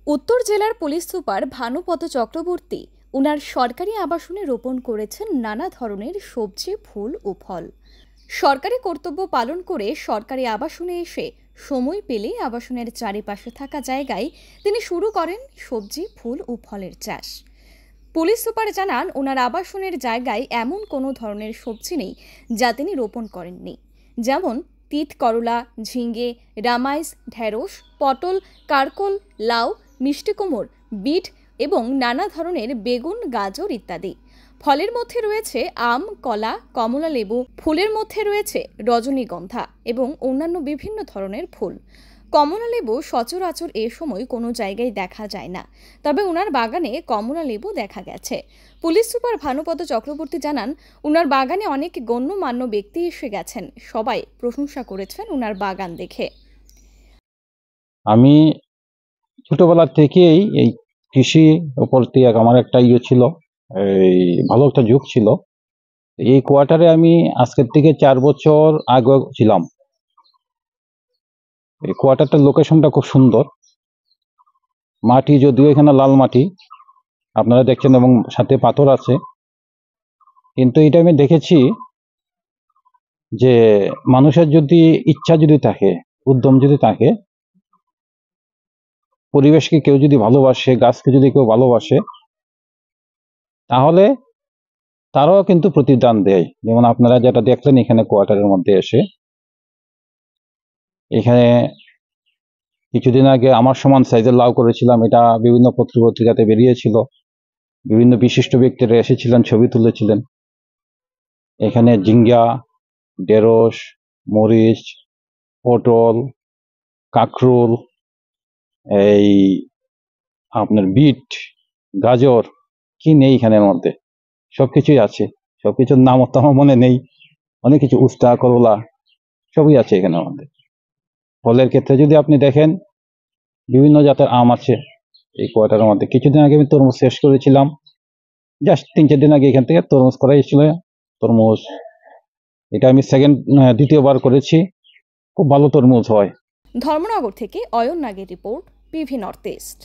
উত্তর জেলার police super Bhanupada Chakraborty উনার সরকারি আবাসনে রোপণ করেছেন নানা ধরনের সবজি, ফুল ও ফল। সরকারি কর্তব্য পালন করে সরকারি আবাসনে এসে সময় পেলে আবাসনের চারিপাশে থাকা জায়গায় তিনি শুরু করেন সবজি, ফুল ও ফলের চাষ। পুলিশ সুপার জানান, ওনার আবাসনের জায়গায় এমন কোনো ধরনের সবজি নেই যা তিনি রোপণ করেননি। যেমন তিত করলা, ঝিঙে, রামাইস, ঢেঁড়স, পটল, কারকল, লাউ, মিষ্টি কুমড়, বিট এবং নানা ধরনের বেগুন, গাজর ইত্যাদি। ফলের মধ্যে রয়েছে আম, কলা, কমলা লেবু। ফুলের মধ্যে রয়েছে রজনীগন্ধা এবং অন্যান্য বিভিন্ন ধরনের ফুল। কমলা লেবু সচরাচর এ সময় কোনো জায়গায় দেখা যায় না, তবে ওনার বাগানে কমলা লেবু দেখা গেছে। পুলিশ সুপার ভানুপদ চক্রবর্তী জানান, ওনার বাগানে অনেক গণ্যমান্য ব্যক্তি এসে গেছেন, সবাই প্রশংসা করেছেন ওনার বাগান দেখে। আমি ছোটবেলা থেকেই এই কৃষি উপর দিয়ে আমার একটা ছিল, এই ভালো একটা ঝোঁক ছিল। এই কোয়ার্টারে আমি আজকের থেকে 4 বছর আগে ছিলাম। এই কোয়ার্টারটার লোকেশনটা খুব সুন্দর। মাটি যদিও এখানে লাল মাটি আপনারা দেখছেন এবং সাথে পাথর আছে, কিন্তু এটা আমি দেখেছি যে মানুষের যদি ইচ্ছা যদি থাকে, উদ্যম যদি থাকে, পরিবেশকে কেউ যদি ভালোবাসে, গাছকে যদি কেউ ভালোবাসে, তাহলে তারাও কিন্তু প্রতিদান দেয়। যেমন আপনারা যেটা দেখলেন এখানে কোয়ার্টারের মধ্যে এসে, এখানে কিছুদিন আগে আমার সমান সাইজের লাউ করেছিলাম, এটা বিভিন্ন পত্রিকাতে বেরিয়েছিল, বিভিন্ন বিশিষ্ট ব্যক্তিরা এসেছিলেন, ছবি তুলেছিলেন। এখানে ঝিঙ্গা, ঢেঁড়স, মরিচ, পটল, কাঁকরোল, এই আপনার বিট, গাজর, কি নেই এখানের মধ্যে, সবকিছুই আছে। সবকিছুর নাম তো আমার মনে নেই, অনেক কিছু, উস্তা, করলা, সবই আছে এখানের মধ্যে। ফলের ক্ষেত্রে যদি আপনি দেখেন, বিভিন্ন জাতের আম আছে এই কোয়ার্টারের মধ্যে। কিছুদিন আগে আমি তরমুজ শেষ করেছিলাম, জাস্ট 3-4 দিন আগে এখান থেকে তরমুজ করা হয়েছিল। তরমুজ এটা আমি দ্বিতীয়বার করেছি, খুব ভালো তরমুজ হয়। ধর্মনগর থেকে অয়ন নাগের রিপোর্ট, পিভি নর্থ ইস্ট।